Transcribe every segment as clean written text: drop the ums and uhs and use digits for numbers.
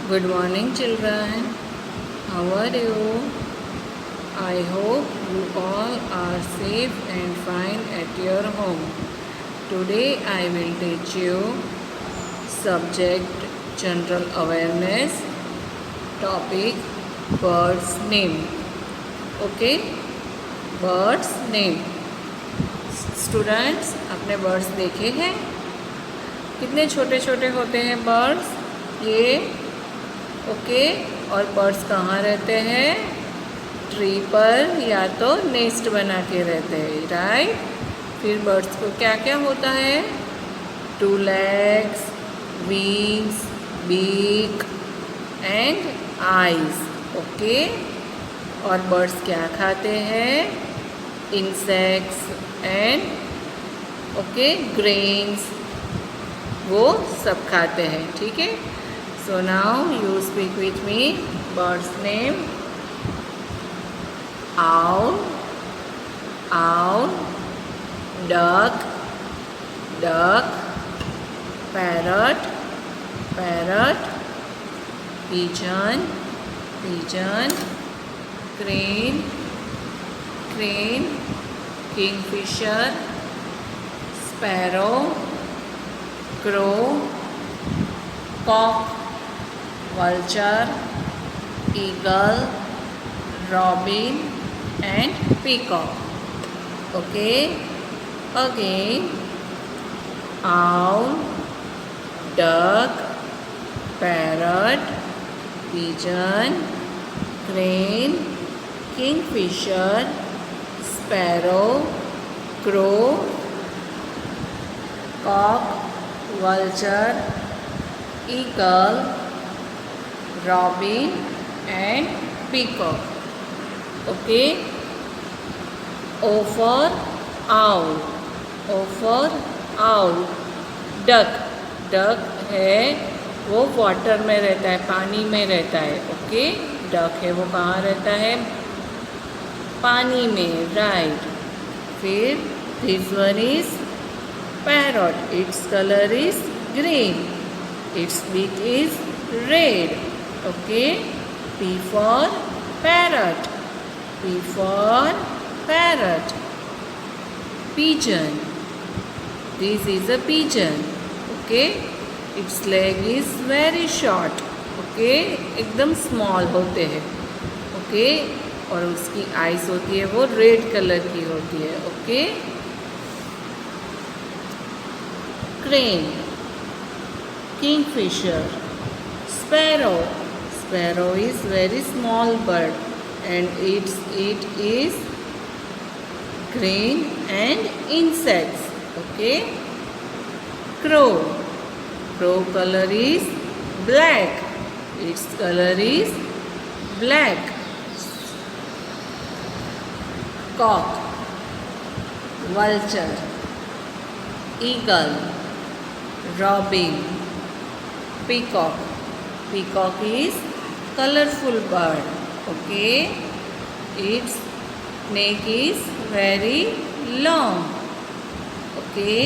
Good morning, children. How are you? I hope you all are safe and fine at your home. Today I will teach you subject general awareness, topic birds name. Okay? Birds name. Students, आपने birds देखे हैं? कितने छोटे छोटे होते हैं birds ये? Okay और बर्ड्स कहाँ रहते हैं? ट्री पर या तो नेस्ट बना के रहते हैं, राइट? फिर बर्ड्स को क्या क्या होता है? 2 legs, wings, beak and eyes. Okay और बर्ड्स क्या खाते हैं? इंसेक्ट्स एंड ग्रेन्स, वो सब खाते हैं. ठीक है. So now you speak with me. Birds name: owl, duck, parrot, pigeon, crane, kingfisher, sparrow, crow, cock, vulture, eagle, robin and peacock. Okay, again: owl, duck, parrot, pigeon, crane, kingfisher, sparrow, crow, cock, vulture, eagle, robin and peacock. Okay. O for owl. duck है वो water में रहता है, पानी में रहता है. Okay, duck है वो कहाँ रहता है? पानी में, राइट. फिर this one is parrot. Its colour is green. Its beak is red. Okay. P for parrot. Pigeon. This is a pigeon. Okay. Its leg is very short. Okay. एकदम small होते हैं. Okay. और उसकी eyes होती है वो red color की होती है. Okay. Crane, kingfisher, sparrow is very small bird and it is grain and insects. Okay. Crow color is black. Its color is black. Cock, vulture, eagle, robin, peacock is colorful bird. Okay. Its neck is very long. Okay.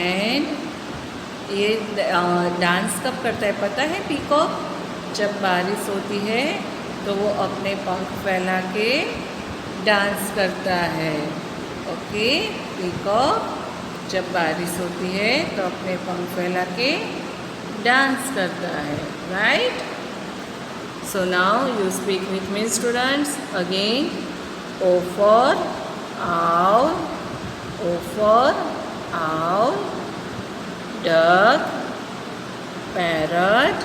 and ये dance कब करता है पता है? Peacock जब बारिश होती है तो वो अपने पंख फैला के डांस करता है. ओके. पीकॉक जब बारिश होती है तो अपने पंख फैला के डांस करता है, right? So now you speak with me students again. O for owl, duck, parrot,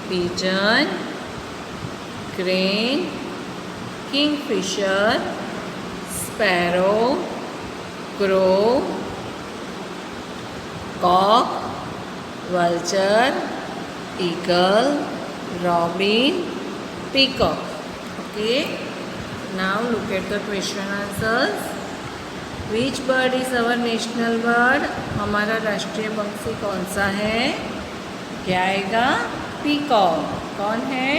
pigeon, crane, kingfisher, sparrow, crow, cock, vulture, eagle, robin, peacock. Okay. Now look at the question answers. Which bird is our national bird? हमारा राष्ट्रीय पक्षी कौन सा है? क्या आएगा? Peacock. कौन है?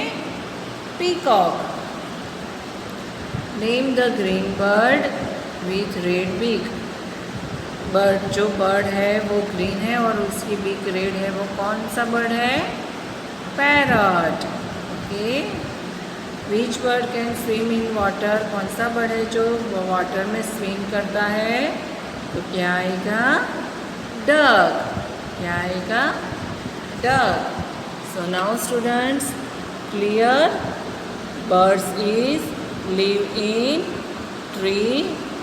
Peacock. Name the green bird with red beak. Bird जो बर्ड है वो ग्रीन है और उसकी बीक रेड है, वो कौन सा बर्ड है? Parrot. Okay, which bird can swim in water? कौन सा बर्ड है जो वाटर में स्विम करता है? तो क्या आएगा? डक। क्या आएगा? Duck. So now students, clear? Birds is live in tree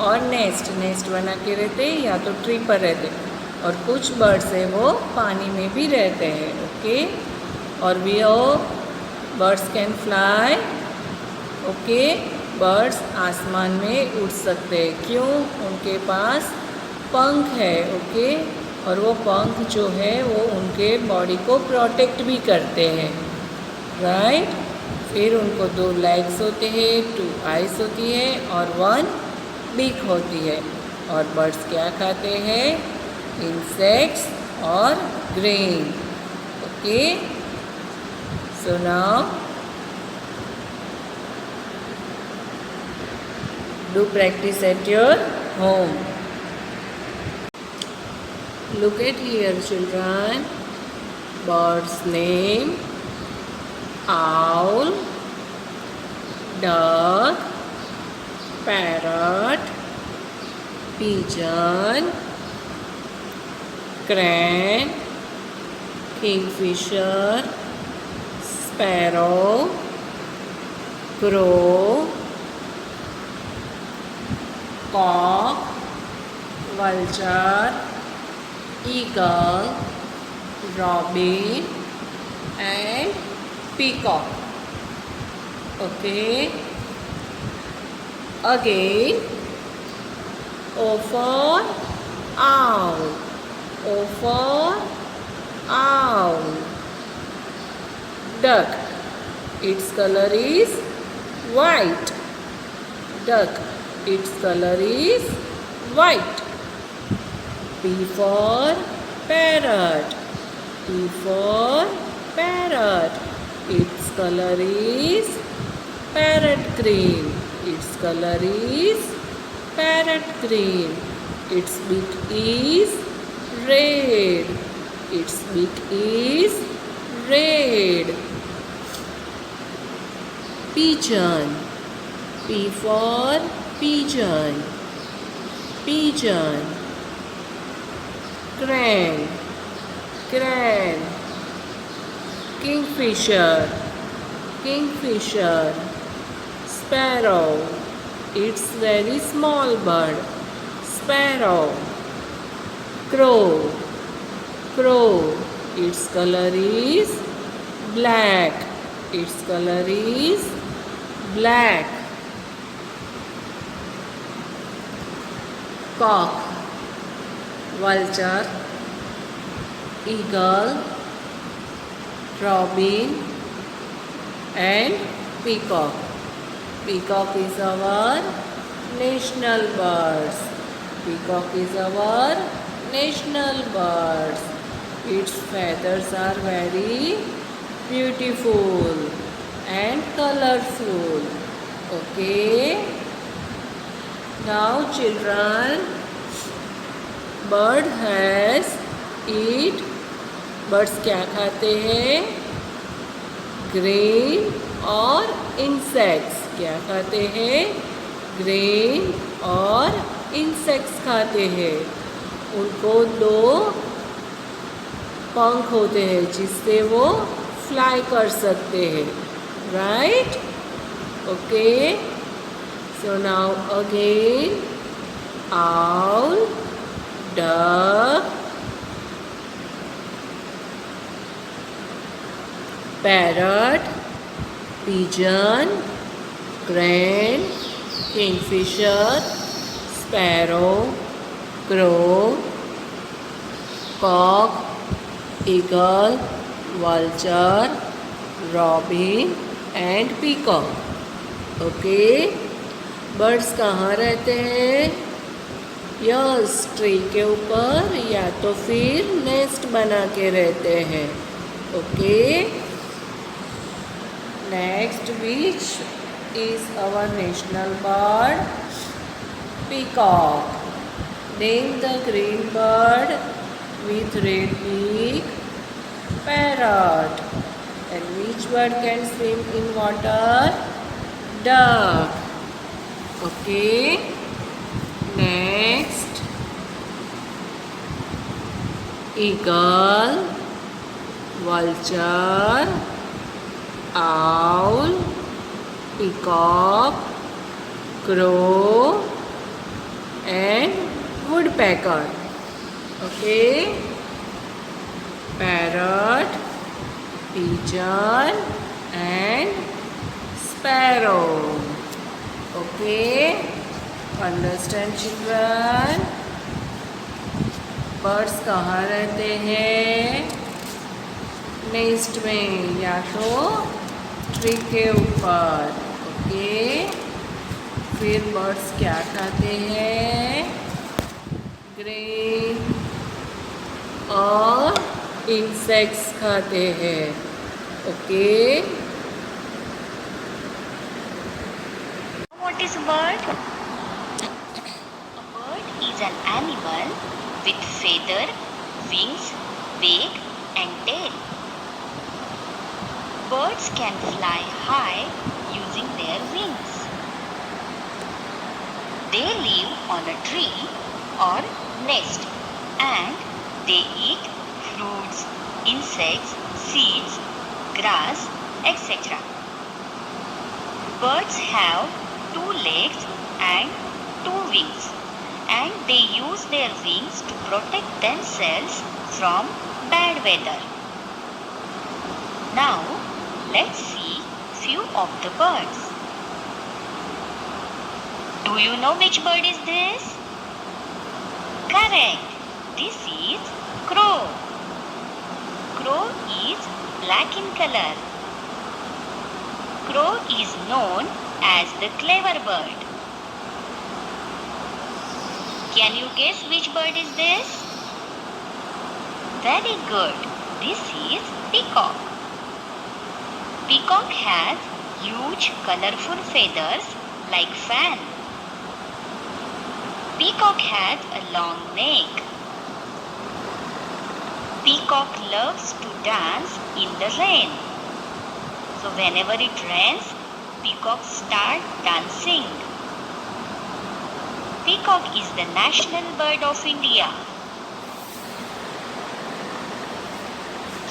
और नेस्ट। नेस्ट बना के रहते हैं या तो ट्री पर रहते हैं, और कुछ बर्ड्स है वो पानी में भी रहते हैं। ओके, और we birds can fly. Okay, birds आसमान में उड़ सकते हैं। क्यों? उनके पास पंख है। ओके, और वो पंख जो है वो उनके बॉडी को प्रोटेक्ट भी करते हैं। राइट? फिर उनको 2 लेग्स होते हैं, 2 आइज़ होती है और 1 बीक होती है। और बर्ड्स क्या खाते हैं? इंसेक्ट्स और grain. Okay, so now do practice at your home. Look at here, children. Birds name: owl, duck, parrot, pigeon, crane, kingfisher, sparrow, crow, cock, vulture, eagle, robin and peacock. Okay, again, O for owl, O for owl. Duck, its color is white. Duck, its color is white. P for parrot, P for parrot. Its color is parrot green. Its color is parrot green. Its beak is red. Its beak is red. Pigeon, P for pigeon, pigeon. Crane, crane. Kingfisher, kingfisher. Sparrow, it's very small bird. Sparrow. Crow, crow. Its color is black. Its color is black. Cock, vulture, eagle, robin and peacock. Peacock is our national birds. Peacock is our national birds. Its feathers are very beautiful and colorful. Okay. Now children, bird has eat. Birds क्या खाते हैं? Grain और insects. क्या खाते हैं? Grain और insects खाते हैं। उनको 2 पंख होते हैं जिससे वो फ्लाई कर सकते हैं। Right? Okay, so now again, owl, duck, parrot, pigeon, crane, kingfisher, sparrow, crow, cock, eagle, vulture, robin and peacock. Okay, birds कहाँ रहते हैं? यस, ट्री के ऊपर या तो फिर नेस्ट बना के रहते हैं। Okay, next, which is our national bird? Peacock. Name the green bird with red beak. Parrot. And which bird can swim in water? Duck. Okay. Next. Eagle, vulture, owl, peacock, crow and woodpecker. Okay. Parrot, pigeon and sparrow. Okay. Understand children? Birds कहाँ रहते हैं? Nest में या तो tree के ऊपर. Okay. फिर birds क्या खाते हैं? ग्रेन और इंसेक्ट्स खाते हैं. Okay. What is a bird? A bird is an animal with feather, wings, beak and tail. Birds can fly high using their wings. They live on a tree or nest and they eat fruits, insects, seeds, grass, etc. Birds have 2 legs and 2 wings and they use their wings to protect themselves from bad weather. Now let's see few of the birds. Do you know which bird is this? Correct. This is crow. Crow is black in color. Crow is known as the clever bird. Can you guess which bird is this? Very good. This is peacock. Peacock has huge colorful feathers like fan. Peacock has a long neck. Peacock loves to dance in the rain. So whenever it rains, peacock start dancing. Peacock is the national bird of India.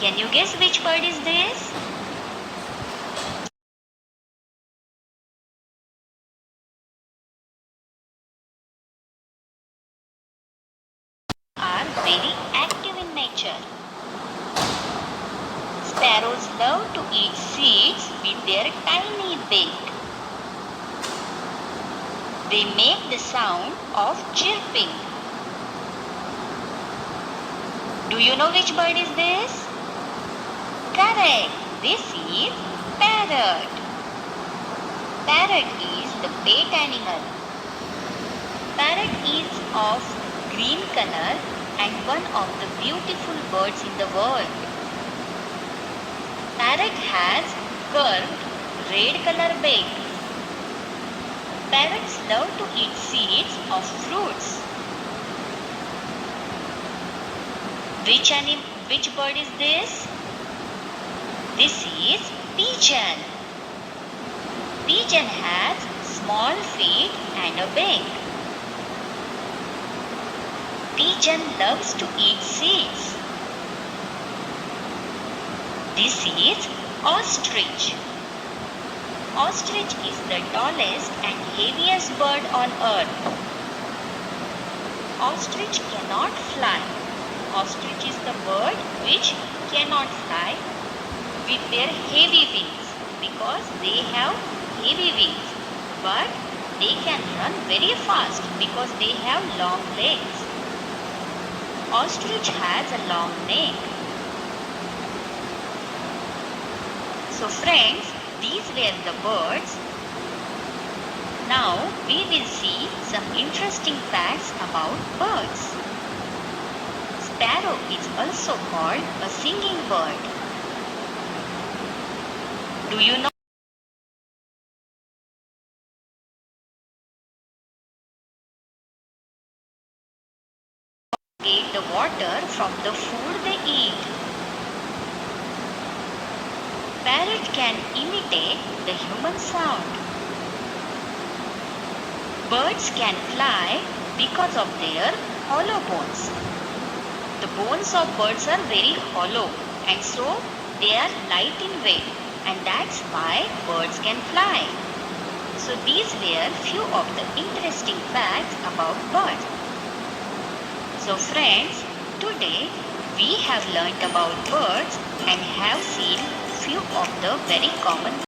Can you guess which bird is this? Are very active in nature. Sparrows love to eat seeds with their tiny beak. They make the sound of chirping. Do you know which bird is this? Correct. This is parrot. Parrot is the pet animal. Parrot is of green color and one of the beautiful birds in the world. Parrot has curved red color beak. Parrots love to eat seeds of fruits. Which bird is this? This is pigeon. Pigeon has small feet and a beak. Pigeon loves to eat seeds. This is ostrich. Ostrich is the tallest and heaviest bird on earth. Ostrich cannot fly. Ostrich is the bird which cannot fly with their heavy wings because they have heavy wings. But they can run very fast because they have long legs. Ostrich has a long neck. So friends, these were the birds. Now we will see some interesting facts about birds. Sparrow is also called a singing bird. Do you know? Get the water from the food they eat. Parrot can imitate the human sound. Birds can fly because of their hollow bones. The bones of birds are very hollow and so they are light in weight, and that's why birds can fly. So these were few of the interesting facts about birds. So friends, today we have learnt about birds and have seen few of the very common